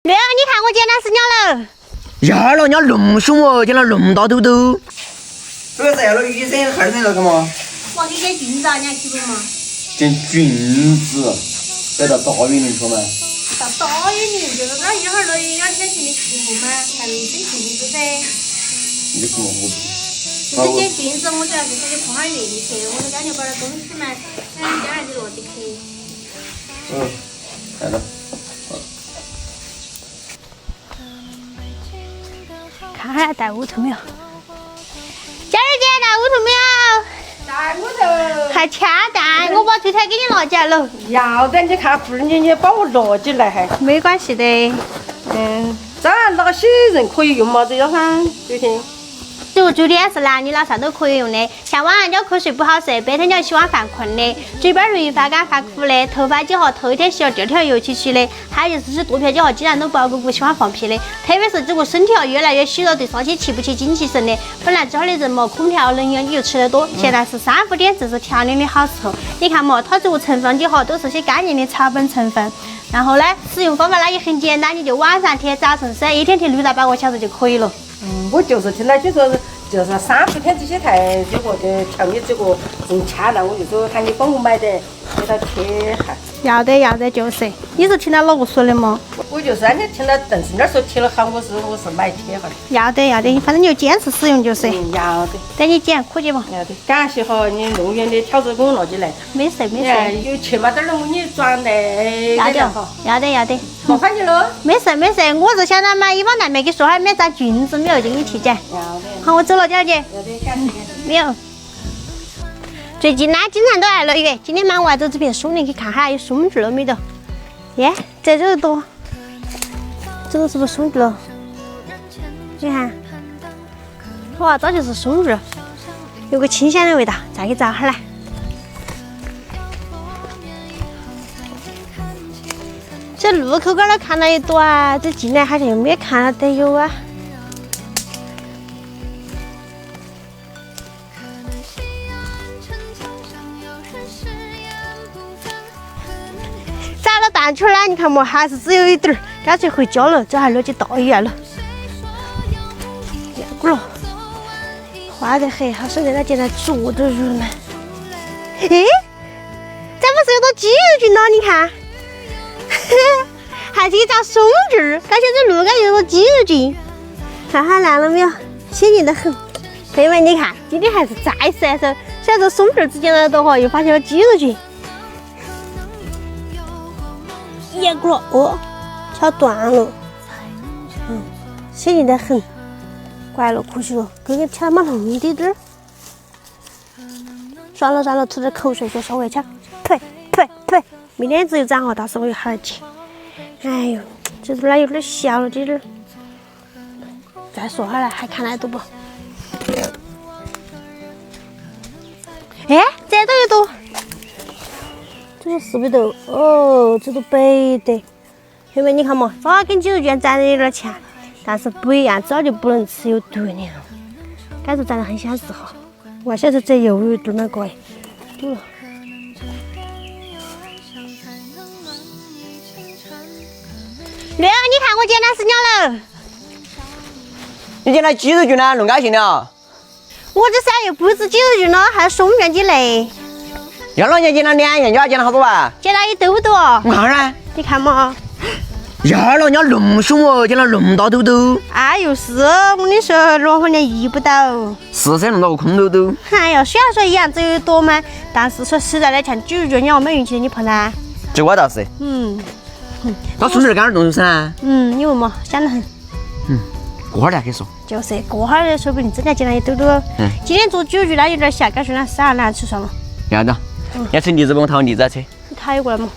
六，你看我捡到死鸟了。呀，了，鸟那么凶哦，捡了那么大兜兜。这个晒了雨伞，还是在那干嘛？我给你捡菌子啊，你还记不嘛？捡菌子，再到大雨林去嘛。到大雨林就是那一会儿那要天气的时候嘛，才能捡菌子噻。你什么我就是捡菌子，我主要是想去碰下运气，我在家里摆点东西嘛，想捡点就落地去。来了。看下在屋头没有？佳儿姐在屋头没有？在屋头。还掐蛋，我把推车给你拿起来了。要得，你看妇儿你把我拿起来还。没关系的。这哪些人可以用嘛？这要噻，对不对？就的是男女老少都可以用的，像晚上觉瞌睡不好睡，白天觉喜欢犯困的，嘴巴容易发干发苦的，头发结合头一天洗了第二天油起起的，还有就是肚皮结合经常都不好不喜欢放屁的，特别是这个身体越来越虚弱，对上气提不起精气神的，本来这儿的人嘛，空调冷饮你就吃得多，现在是3、5点正是调理的好时候。你看嘛，它这个成分结合都是些干净的草本成分，然后呢，使用方法呢也很简单，你就晚上贴，早晨晒，一天贴6到8个小时就可以了。我就是听到就说就是3、4天这些才这个就调你这个掐了，我就说喊你帮我买点给他贴哈。要得就是，你是听到哪个说的吗？我就是俺家听到邓氏那儿说贴了好，我是买贴哈。要得，反正你就坚持使用就是。要得。等你捡，可以不？要得，感谢哈，你弄远的挑子给我拿起来。没事。有去嘛点儿了，你转来。要得。麻烦你了。没事，我是想着买一包蛋没给说好买啥菌子没有，就给你提捡。要得。好，我走了，姐姐。要得，感谢。没有。最近呢，经常都来了月。今天嘛，我还走这边松林去看下有松树了没得。耶，在这儿多。这个是不是松树了？你看，哇，这就是松树，有个清香的味道。再去找哈儿来。这路口杆儿看到一朵啊，这进来好像又没看到得有啊。摘了蛋圈呢，你看嘛，还是只有一点儿，干脆回家了。这还落起大雨来了，要不了，花得很，好生在那进来坐着入呢。诶，这不是有朵鸡肉菌了？你看。还是一张松枝儿，感觉这路感有个鸡肉菌，看它烂了没有？鲜艳得很。朋友们，你看，今天还是再晒手，虽然这松枝儿只捡到的话，又发现了鸡肉菌。叶果哦，敲断了，鲜艳得很，怪了，可惜了，哥哥敲嘛弄滴点儿。算了，吐点口水就稍微敲，呸，明天只有长哈，到时候我又好去。哎呦，这都那有点小了这点儿，再说下来还看得到不？哎，这都有多，这个是不是哦？这都白的，妹妹你看嘛，这跟鸡肉卷长得有点像，但是不一样，这就不能吃，有毒的。感觉长得很相似哈。我现在这又有点那个哎，对了。六，你看我捡到死鸟了。你捡到鸡肉菌了，弄高兴了。我这山又不止鸡肉菌了，还有松卷鸡肋。要了，你捡了2样，你捡了好多啊？捡到一兜兜。我看看。你看嘛。呀，了，鸟那么凶哦，捡了那么大兜兜。哎呦是，我跟你说，罗红娘遇不到。是噻，弄到个空兜兜。哎呦，虽然说一样只有一朵嘛，但是说实在的，像鸡肉菌，你要没运气的，你碰到。这我倒是。把松枝干儿弄出噻。你问嘛，香得很。过会儿再去说。就是过会儿说不定真的捡了一兜兜。今天做鸡肉菌呢有点小，干脆呢杀了拿吃算了。要得。要吃栗子不？我掏栗子来吃。你抬过来嘛。